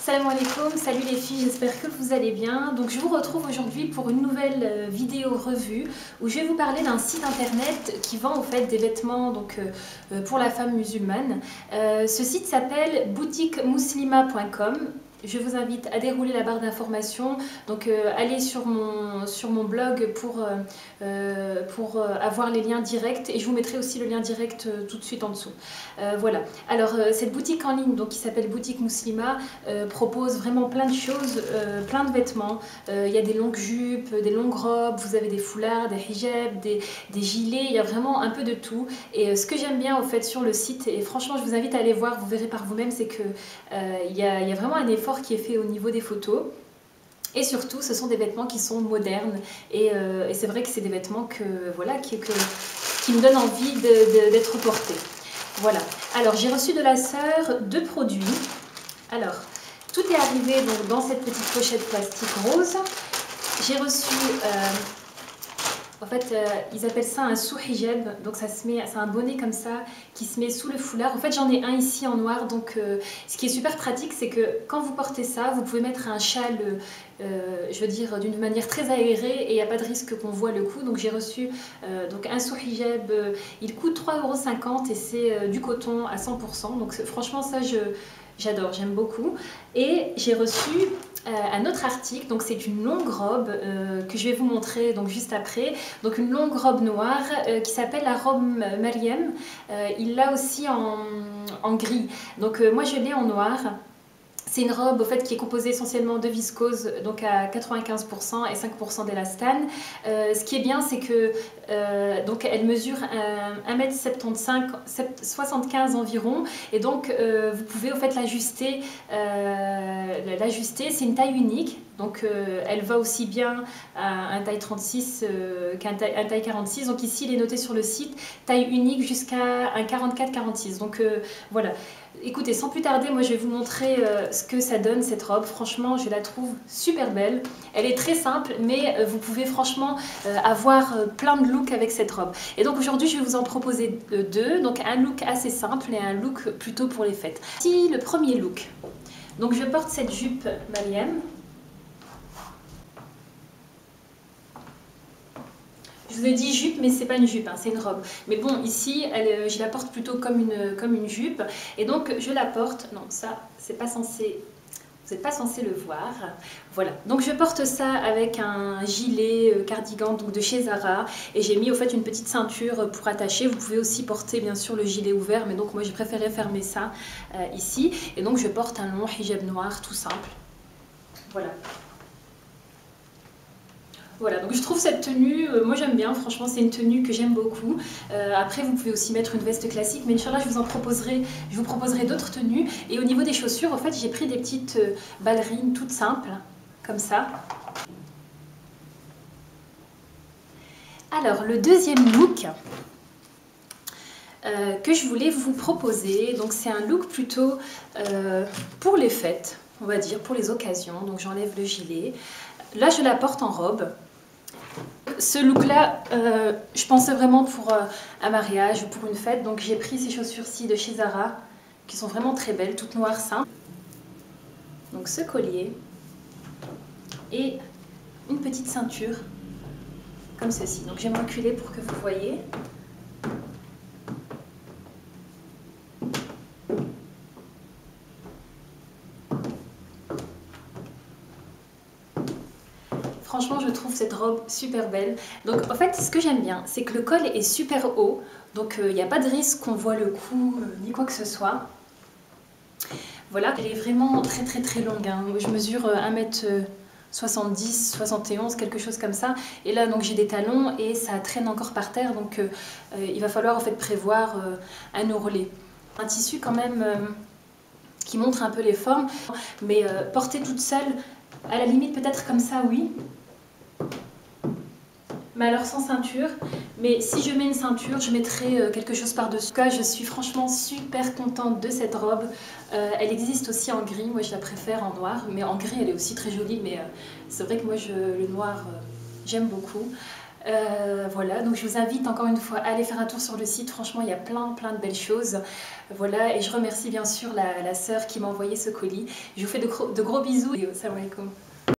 Salam alaikum, salut les filles, j'espère que vous allez bien. Donc je vous retrouve aujourd'hui pour une nouvelle vidéo revue où je vais vous parler d'un site internet qui vend en fait des vêtements pour la femme musulmane. Ce site s'appelle boutiquemuslima.com. Je vous invite à dérouler la barre d'informations, donc allez sur mon blog pour avoir les liens directs et je vous mettrai aussi le lien direct tout de suite en dessous. Voilà, alors cette boutique en ligne donc, qui s'appelle Boutique Muslima propose vraiment plein de choses, plein de vêtements. Il y a des longues jupes, des longues robes, vous avez des foulards, des hijabs, des gilets, il y a vraiment un peu de tout. Et ce que j'aime bien au fait sur le site, et franchement je vous invite à aller voir, vous verrez par vous-même, c'est que il y a vraiment un effort qui est fait au niveau des photos. Et surtout, ce sont des vêtements qui sont modernes. Et c'est vrai que c'est des vêtements qui me donnent envie d'être portés. Voilà. Alors, j'ai reçu de la sœur 2 produits. Alors, tout est arrivé donc, dans cette petite pochette plastique rose. J'ai reçu... ils appellent ça un sous-hijab, donc c'est un bonnet comme ça qui se met sous le foulard. En fait, j'en ai un ici en noir, donc ce qui est super pratique, c'est que quand vous portez ça, vous pouvez mettre un châle, je veux dire, d'une manière très aérée et il n'y a pas de risque qu'on voit le cou. Donc j'ai reçu donc un sous-hijab, il coûte 3,50 € et c'est du coton à 100%. Donc franchement, ça, j'adore, j'aime beaucoup. Et j'ai reçu un autre article, donc c'est une longue robe que je vais vous montrer donc juste après. Donc une longue robe noire qui s'appelle la robe Mariam. Il l'a aussi en gris. Donc moi je l'ai en noir. C'est une robe au fait, qui est composée essentiellement de viscose, donc à 95% et 5% d'élastane. Ce qui est bien, c'est que donc elle mesure 1,75 m environ, et donc vous pouvez au fait l'ajuster. C'est une taille unique, donc elle va aussi bien à un taille 36 qu'un taille 46. Donc ici, il est noté sur le site taille unique jusqu'à un 44-46. Donc voilà. Écoutez, sans plus tarder, moi je vais vous montrer ce que ça donne cette robe. Franchement, je la trouve super belle. Elle est très simple, mais vous pouvez franchement avoir plein de looks avec cette robe. Et donc aujourd'hui, je vais vous en proposer 2. Donc un look assez simple et un look plutôt pour les fêtes. Voici le premier look. Donc je porte cette jupe Mariam. Je vous ai dit jupe, mais c'est pas une jupe, hein, c'est une robe. Mais bon, ici, je la porte plutôt comme une jupe. Et donc, je la porte... Non, ça, c'est pas censé... Vous n'êtes pas censé le voir. Voilà. Donc, je porte ça avec un gilet cardigan donc de chez Zara. Et j'ai mis, au fait, une petite ceinture pour attacher. Vous pouvez aussi porter, bien sûr, le gilet ouvert. Mais donc, moi, j'ai préféré fermer ça ici. Et donc, je porte un long hijab noir, tout simple. Voilà. Voilà, donc je trouve cette tenue, moi j'aime bien, franchement c'est une tenue que j'aime beaucoup. Après vous pouvez aussi mettre une veste classique, mais Inch'Allah je vous proposerai d'autres tenues. Et au niveau des chaussures, en fait j'ai pris des petites ballerines toutes simples, comme ça. Alors le deuxième look que je voulais vous proposer, donc c'est un look plutôt pour les fêtes, on va dire, pour les occasions. Donc j'enlève le gilet. Là je la porte en robe. Ce look-là, je pensais vraiment pour un mariage ou pour une fête. Donc j'ai pris ces chaussures-ci de chez Zara, qui sont vraiment très belles, toutes noires simples. Donc ce collier et une petite ceinture, comme ceci. Donc je vais me reculer pour que vous voyez. Franchement, je trouve cette robe super belle. Donc, en fait, ce que j'aime bien, c'est que le col est super haut. Donc, il n'y a pas de risque qu'on voit le cou, ni quoi que ce soit. Voilà, elle est vraiment très très très longue. Hein. Je mesure 1,70 m, 71, quelque chose comme ça. Et là, donc, j'ai des talons et ça traîne encore par terre. Donc, il va falloir en fait prévoir un ourlet. Un tissu quand même qui montre un peu les formes. Mais porter toute seule, à la limite peut-être comme ça, oui. Mais alors sans ceinture, mais si je mets une ceinture, je mettrai quelque chose par-dessus. En tout cas, je suis franchement super contente de cette robe. Elle existe aussi en gris, moi je la préfère en noir, mais en gris elle est aussi très jolie, mais c'est vrai que moi le noir j'aime beaucoup. Voilà, donc je vous invite encore une fois à aller faire un tour sur le site. Franchement, il y a plein de belles choses. Voilà, et je remercie bien sûr la sœur qui m'a envoyé ce colis. Je vous fais de gros bisous et salam alaikum.